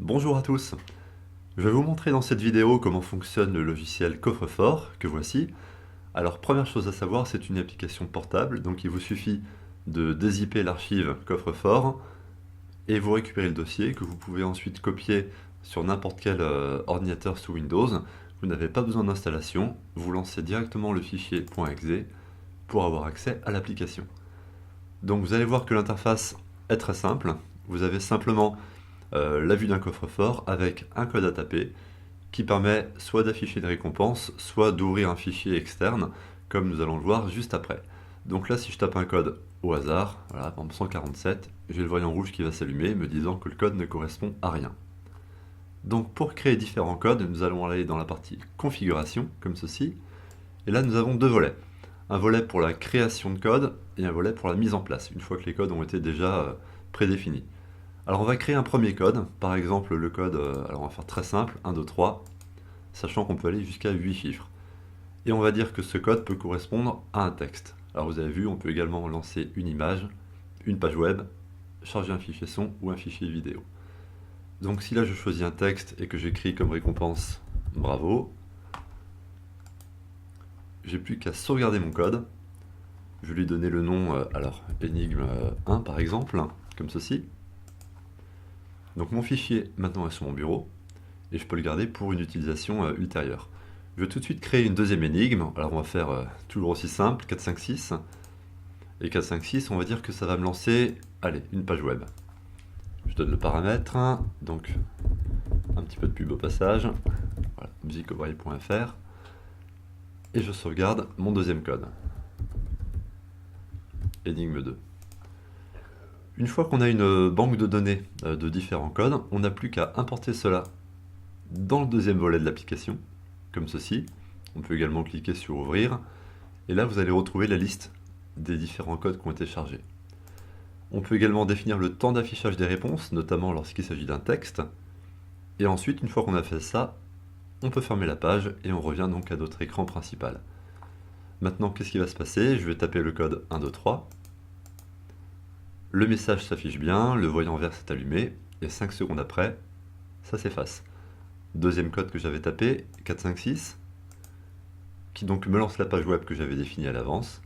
Bonjour à tous, je vais vous montrer dans cette vidéo comment fonctionne le logiciel Coffre-fort, que voici. Alors première chose à savoir, c'est une application portable, donc il vous suffit de dézipper l'archive Coffre-fort et vous récupérez le dossier que vous pouvez ensuite copier sur n'importe quel ordinateur sous Windows. Vous n'avez pas besoin d'installation, vous lancez directement le fichier .exe pour avoir accès à l'application. Donc vous allez voir que l'interface est très simple, vous avez simplement la vue d'un coffre-fort avec un code à taper qui permet soit d'afficher une récompense, soit d'ouvrir un fichier externe, comme nous allons le voir juste après. Donc là, si je tape un code au hasard, voilà, par exemple 147, j'ai le voyant rouge qui va s'allumer, me disant que le code ne correspond à rien. Donc pour créer différents codes, nous allons aller dans la partie configuration, comme ceci, et là nous avons deux volets. Un volet pour la création de code et un volet pour la mise en place, une fois que les codes ont été déjà prédéfinis. Alors on va créer un premier code, par exemple le code, alors on va faire très simple, 1, 2, 3, sachant qu'on peut aller jusqu'à 8 chiffres. Et on va dire que ce code peut correspondre à un texte. Alors vous avez vu, on peut également lancer une image, une page web, charger un fichier son ou un fichier vidéo. Donc si là je choisis un texte et que j'écris comme récompense bravo, j'ai plus qu'à sauvegarder mon code. Je vais lui donner le nom, alors énigme 1 par exemple, comme ceci. Donc mon fichier maintenant est sur mon bureau et je peux le garder pour une utilisation ultérieure. Je vais tout de suite créer une deuxième énigme. Alors on va faire toujours aussi simple, 4, 5, 6. Et 4, 5, 6, on va dire que ça va me lancer, allez, une page web. Je donne le paramètre, donc un petit peu de pub au passage. Voilà, musiqueoreille.fr. Et je sauvegarde mon deuxième code. Énigme 2. Une fois qu'on a une banque de données de différents codes, on n'a plus qu'à importer cela dans le deuxième volet de l'application, comme ceci. On peut également cliquer sur Ouvrir, et là vous allez retrouver la liste des différents codes qui ont été chargés. On peut également définir le temps d'affichage des réponses, notamment lorsqu'il s'agit d'un texte. Et ensuite, une fois qu'on a fait ça, on peut fermer la page et on revient donc à notre écran principal. Maintenant, qu'est-ce qui va se passer? Je vais taper le code 1, 2, 3. Le message s'affiche bien, le voyant vert s'est allumé, et 5 secondes après, ça s'efface. Deuxième code que j'avais tapé, 4, 5, 6, qui donc me lance la page web que j'avais définie à l'avance.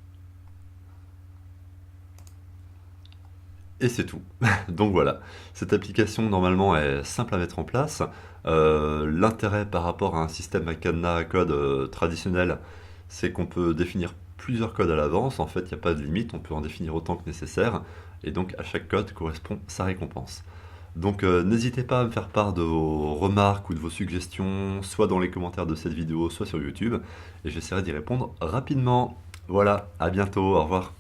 Et c'est tout. Donc voilà, cette application normalement est simple à mettre en place. L'intérêt par rapport à un système à cadenas à code traditionnel, c'est qu'on peut définir plusieurs codes à l'avance. En fait, il n'y a pas de limite, on peut en définir autant que nécessaire. Et donc à chaque code correspond sa récompense. Donc n'hésitez pas à me faire part de vos remarques ou de vos suggestions, soit dans les commentaires de cette vidéo, soit sur YouTube, et j'essaierai d'y répondre rapidement. Voilà, à bientôt, au revoir.